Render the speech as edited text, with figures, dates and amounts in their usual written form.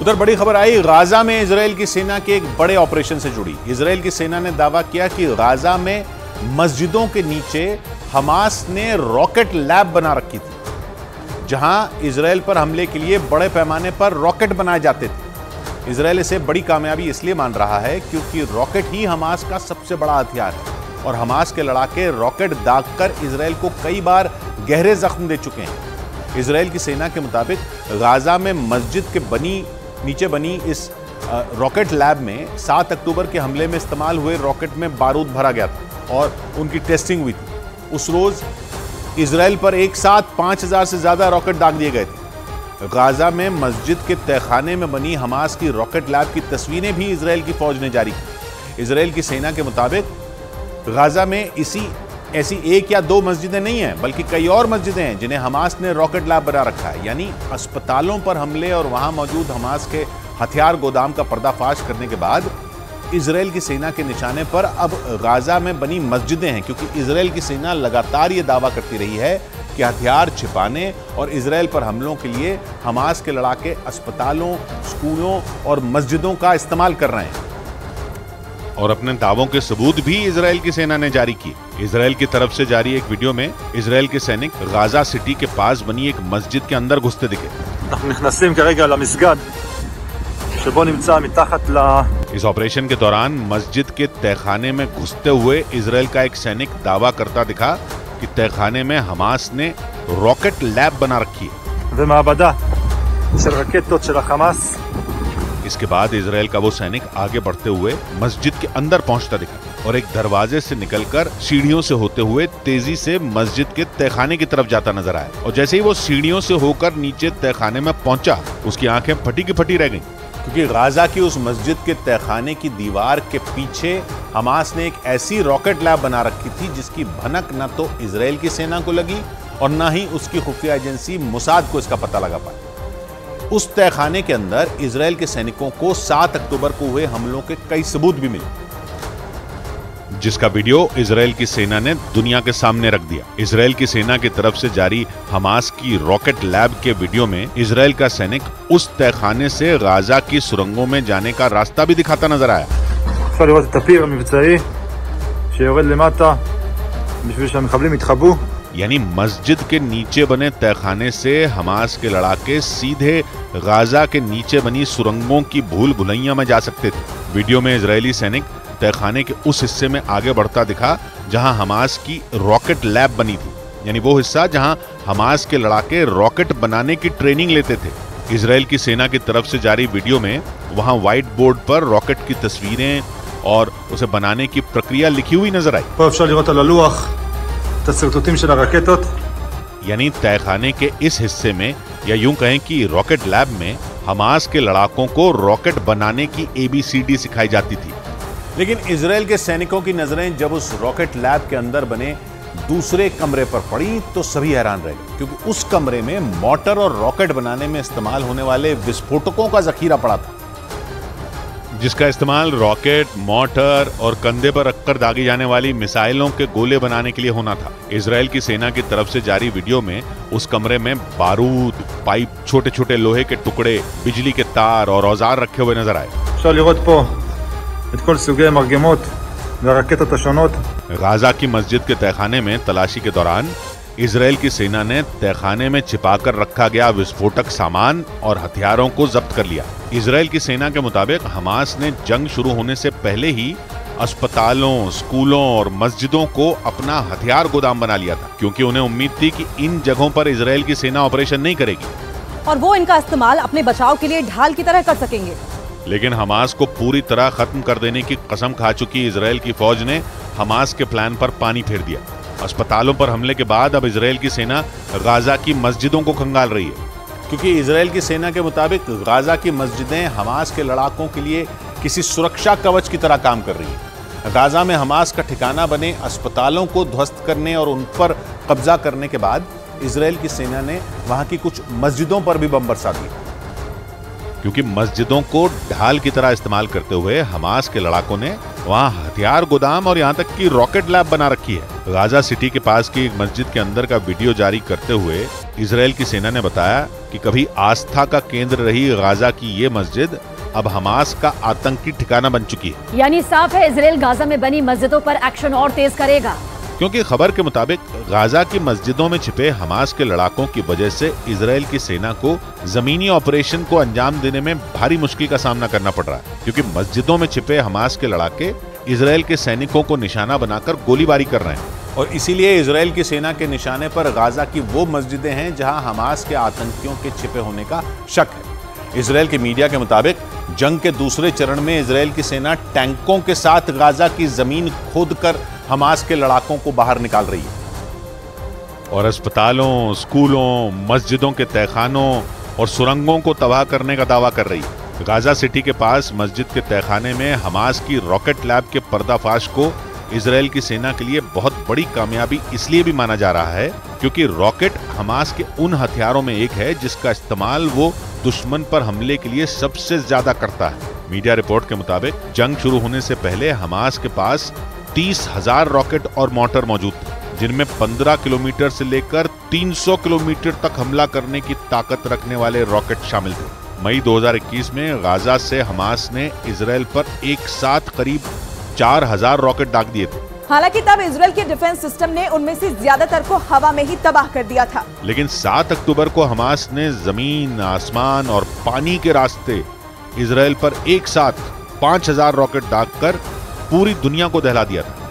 उधर बड़ी खबर आई गाजा में इजराइल की सेना के एक बड़े ऑपरेशन से जुड़ी। इजराइल की सेना ने दावा किया कि गाजा में मस्जिदों के नीचे हमास ने रॉकेट लैब बना रखी थी, जहां इजराइल पर हमले के लिए बड़े पैमाने पर रॉकेट बनाए जाते थे। इजराइल इसे बड़ी कामयाबी इसलिए मान रहा है क्योंकि रॉकेट ही हमास का सबसे बड़ा हथियार है और हमास के लड़ाके रॉकेट दागकर इजराइल को कई बार गहरे जख्म दे चुके हैं। इजराइल की सेना के मुताबिक गाजा में मस्जिद के नीचे बनी इस रॉकेट लैब में 7 अक्टूबर के हमले में इस्तेमाल हुए रॉकेट में बारूद भरा गया था और उनकी टेस्टिंग हुई थी। उस रोज इजराइल पर एक साथ 5000 से ज्यादा रॉकेट दाग दिए गए थे। गाजा में मस्जिद के तहखाने में बनी हमास की रॉकेट लैब की तस्वीरें भी इजराइल की फौज ने जारी की। इजराइल की सेना के मुताबिक गाजा में ऐसी एक या दो मस्जिदें नहीं हैं, बल्कि कई और मस्जिदें हैं जिन्हें हमास ने रॉकेट लैब बना रखा है। यानी अस्पतालों पर हमले और वहां मौजूद हमास के हथियार गोदाम का पर्दाफाश करने के बाद इजराइल की सेना के निशाने पर अब गाजा में बनी मस्जिदें हैं, क्योंकि इजराइल की सेना लगातार ये दावा करती रही है कि हथियार छिपाने और इजराइल पर हमलों के लिए हमास के लड़ाके अस्पतालों, स्कूलों और मस्जिदों का इस्तेमाल कर रहे हैं। और अपने दावों के सबूत भी इजराइल की सेना ने जारी की। इजराइल की तरफ से जारी एक वीडियो में इजराइल के सैनिक गाजा सिटी के पास बनी एक मस्जिद के अंदर घुसते दिखे। इस ऑपरेशन के दौरान मस्जिद के तहखाने में घुसते हुए इजराइल का एक सैनिक दावा करता दिखा कि तहखाने में हमास ने रॉकेट लैब बना रखी है। इसके बाद इजराइल का वो सैनिक आगे बढ़ते हुए मस्जिद के अंदर पहुंचता दिखा और एक दरवाजे से निकलकर सीढ़ियों से होते हुए तेजी से मस्जिद के तहखाने की तरफ जाता नजर आया। और जैसे ही वो सीढ़ियों से होकर नीचे तहखाने में पहुंचा, उसकी आंखें फटी की फटी रह गईं, क्योंकि गाजा की उस मस्जिद के तहखाने की दीवार के पीछे हमास ने एक ऐसी रॉकेट लैब बना रखी थी जिसकी भनक न तो इजराइल की सेना को लगी और न ही उसकी खुफिया एजेंसी मोसाद को इसका पता लगा पाया। उस तहखाने के अंदर इजराइल के सैनिकों को 7 अक्टूबर को हुए हमलों के कई सबूत भी मिले, जिसका वीडियो इजराइल की सेना ने दुनिया के सामने रख दिया। इजराइल की सेना की तरफ से जारी हमास की रॉकेट लैब के वीडियो में इजराइल का सैनिक उस तहखाने से गाजा की सुरंगों में जाने का रास्ता भी दिखाता नजर आया। यानी मस्जिद के नीचे बने तहखाने से हमास के लड़ाके सीधे गाजा के नीचे बनी सुरंगों की भूल भुलैया में जा सकते थे। वीडियो में इजरायली सैनिक तहखाने के उस हिस्से में आगे बढ़ता दिखा जहां हमास की रॉकेट लैब बनी थी, यानी वो हिस्सा जहां हमास के लड़ाके रॉकेट बनाने की ट्रेनिंग लेते थे। इजराइल की सेना की तरफ से जारी वीडियो में वहां व्हाइट बोर्ड पर रॉकेट की तस्वीरें और उसे बनाने की प्रक्रिया लिखी हुई नजर आई। यानी तहखाने के इस हिस्से में, या यूं कहें कि रॉकेट लैब में, हमास के लड़ाकों को रॉकेट बनाने की ABCD सिखाई जाती थी। लेकिन इजराइल के सैनिकों की नजरें जब उस रॉकेट लैब के अंदर बने दूसरे कमरे पर पड़ी तो सभी हैरान रह गए, क्योंकि उस कमरे में मोटर और रॉकेट बनाने में इस्तेमाल होने वाले विस्फोटकों का जखीरा पड़ा था, जिसका इस्तेमाल रॉकेट, मोटर और कंधे पर रखकर दागी जाने वाली मिसाइलों के गोले बनाने के लिए होना था। इजराइल की सेना की तरफ से जारी वीडियो में उस कमरे में बारूद, पाइप, छोटे छोटे लोहे के टुकड़े, बिजली के तार और औजार रखे हुए नजर आए। गाजा की मस्जिद के तहखाने में तलाशी के दौरान इजराइल की सेना ने तहखाने में छिपाकर रखा गया विस्फोटक सामान और हथियारों को जब्त कर लिया। इजराइल की सेना के मुताबिक हमास ने जंग शुरू होने से पहले ही अस्पतालों, स्कूलों और मस्जिदों को अपना हथियार गोदाम बना लिया था, क्योंकि उन्हें उम्मीद थी कि इन जगहों पर इजराइल की सेना ऑपरेशन नहीं करेगी और वो इनका इस्तेमाल अपने बचाव के लिए ढाल की तरह कर सकेंगे। लेकिन हमास को पूरी तरह खत्म कर देने की कसम खा चुकी इजराइल की फौज ने हमास के प्लान पर पानी फेर दिया। अस्पतालों पर हमले के बाद अब इजराइल की सेना गाजा की मस्जिदों को खंगाल रही है, क्योंकि इजराइल की सेना के मुताबिक गाजा की मस्जिदें हमास के लड़ाकों के लिए किसी सुरक्षा कवच की तरह काम कर रही हैं। गाजा में हमास का ठिकाना बने अस्पतालों को ध्वस्त करने और उन पर कब्जा करने के बाद इजराइल की सेना ने वहां की कुछ मस्जिदों पर भी बम बरसा दिए, क्योंकि मस्जिदों को ढाल की तरह इस्तेमाल करते हुए हमास के लड़ाकों ने वहां हथियार गोदाम और यहां तक कि रॉकेट लैब बना रखी है। गाजा सिटी के पास की एक मस्जिद के अंदर का वीडियो जारी करते हुए इजराइल की सेना ने बताया कि कभी आस्था का केंद्र रही गाजा की ये मस्जिद अब हमास का आतंकी ठिकाना बन चुकी है। यानी साफ है इजराइल गाजा में बनी मस्जिदों पर एक्शन और तेज करेगा, क्योंकि खबर के मुताबिक गाजा की मस्जिदों में छिपे हमास के लड़ाकों की वजह से इजराइल की सेना को जमीनी ऑपरेशन को अंजाम देने में भारी मुश्किल का सामना करना पड़ रहा है, क्योंकि मस्जिदों में छिपे हमास के लड़ाके इजराइल के सैनिकों को निशाना बनाकर गोलीबारी कर रहे हैं। और इसीलिए इजराइल की सेना के निशाने पर गाजा की वो मस्जिदें हैं जहां हमास के आतंकियों के छिपे होने का शक है। इजराइल के मीडिया के मुताबिक जंग के दूसरे चरण में इजराइल की सेना टैंकों के साथ गाजा की जमीन खोदकर हमास के लड़ाकों को बाहर निकाल रही है और अस्पतालों, स्कूलों, मस्जिदों के तहखानों और सुरंगों को तबाह करने का दावा कर रही है। गाजा सिटी के पास मस्जिद के तहखाने में हमास की रॉकेट लैब के पर्दाफाश को इजराइल की सेना के लिए बहुत बड़ी कामयाबी इसलिए भी माना जा रहा है क्योंकि रॉकेट हमास के उन हथियारों में एक है जिसका इस्तेमाल वो दुश्मन पर हमले के लिए सबसे ज्यादा करता है। मीडिया रिपोर्ट के मुताबिक जंग शुरू होने से पहले हमास के पास 30,000 रॉकेट और मोर्टर मौजूद थे, जिनमें 15 किलोमीटर से लेकर 300 किलोमीटर तक हमला करने की ताकत रखने वाले रॉकेट शामिल थे। मई 2021 में गाजा से हमास ने इजराइल पर एक साथ करीब 4,000 रॉकेट दाग दिए थे। हालांकि तब इजराइल के डिफेंस सिस्टम ने उनमें से ज्यादातर को हवा में ही तबाह कर दिया था। लेकिन 7 अक्टूबर को हमास ने जमीन, आसमान और पानी के रास्ते इजराइल पर एक साथ 5,000 रॉकेट दागकर पूरी दुनिया को दहला दिया था।